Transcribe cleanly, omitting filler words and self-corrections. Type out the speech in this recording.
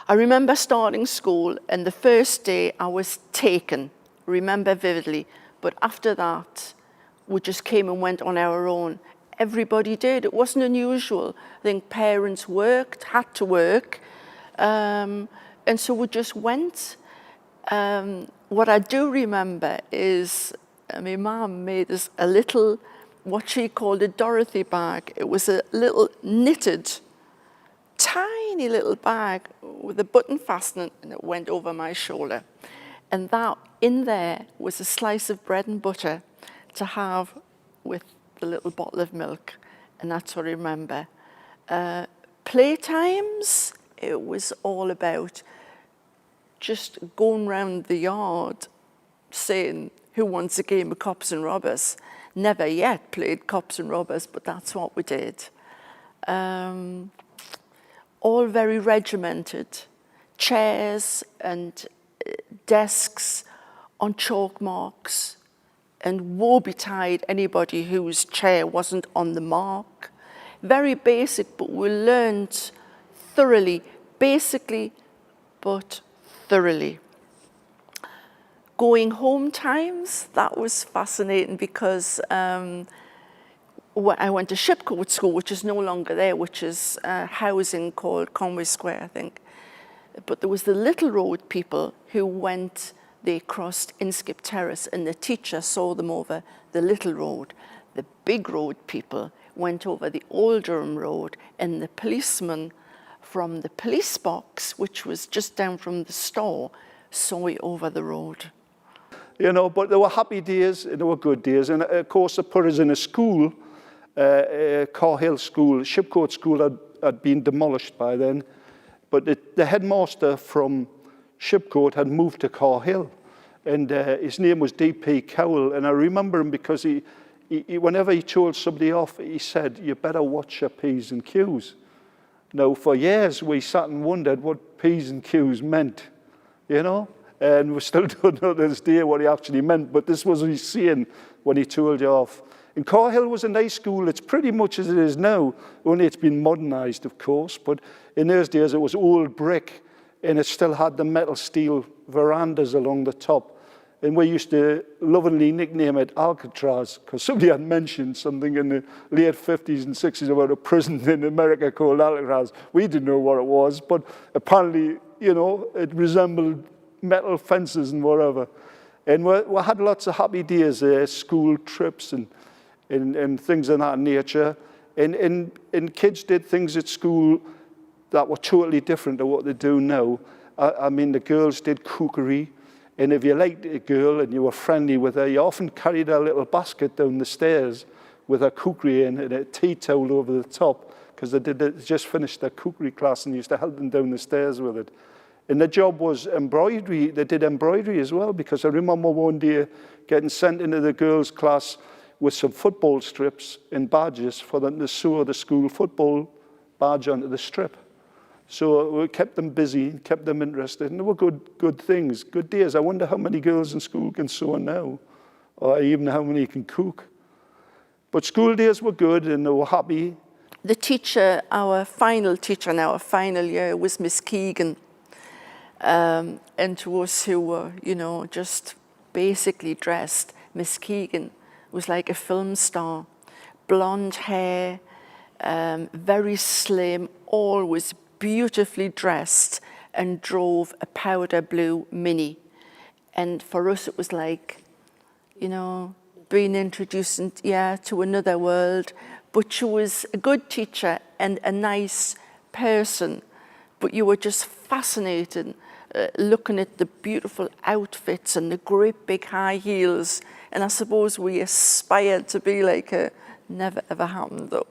I remember starting school, and the first day I was taken, remember vividly, but after that, we just came and went on our own. Everybody did. It wasn't unusual. I think parents worked, had to work, and so we just went. What I do remember is my mum made us a little, what she called a Dorothy bag. It was a little knitted, tiny little bag with a button fastening, and it went over my shoulder. And that in there was a slice of bread and butter to have with the little bottle of milk, and that's what I remember. Playtimes, it was all about just going round the yard saying, who wants a game of cops and robbers? Never yet played cops and robbers, but that's what we did. All very regimented. Chairs and desks on chalk marks, and woe betide anybody whose chair wasn't on the mark. Very basic, but we learned thoroughly, basically, but thoroughly. Going home times, that was fascinating because I went to Shipcoat School, which is no longer there, which is housing called Conway Square, I think. But there was the Little Road people who went, they crossed Inskip Terrace, and the teacher saw them over the Little Road. The Big Road people went over the Old Durham Road, and the policeman from the police box, which was just down from the store, saw it over the road. You know, but there were happy days, and there were good days. And of course, they put us in a school, Carhill School. Shipcoat School had been demolished by then. But the headmaster from Shipcoat had moved to Carhill. And his name was D.P. Cowell. And I remember him because he, whenever he told somebody off, he said, you better watch your P's and Q's. Now, for years, we sat and wondered what P's and Q's meant, you know? And we still don't know to this day what he actually meant, but this was what he's saying when he told you off. And Carhill was a nice school. It's pretty much as it is now, only it's been modernised, of course. But in those days, it was old brick, and it still had the metal steel verandas along the top. And we used to lovingly nickname it Alcatraz, because somebody had mentioned something in the late 50s and 60s about a prison in America called Alcatraz. We didn't know what it was, but apparently, you know, it resembled metal fences and whatever. And we had lots of happy days there, school trips and things of that nature. And kids did things at school that were totally different to what they do now. I mean, the girls did cookery. And if you liked a girl and you were friendly with her, you often carried a little basket down the stairs with her cookery in and a tea towel over the top, because they just finished their cookery class and used to help them down the stairs with it. And the job was embroidery. They did embroidery as well, because I remember one day getting sent into the girls' class with some football strips and badges for them to sew the school football badge onto the strip. So we kept them busy, kept them interested, and they were good things, good days. I wonder how many girls in school can sew now, or even how many can cook. But school days were good, and they were happy. The teacher, our final teacher in our final year was Miss Keegan. And to us who were, you know, just basically dressed, Miss Keegan was like a film star. Blonde hair, very slim, always beautifully dressed, and drove a powder blue Mini. And for us it was like, you know, being introduced to another world. But she was a good teacher and a nice person, but you were just fascinated looking at the beautiful outfits and the great big high heels. And I suppose we aspired to be like her. Never ever happened though.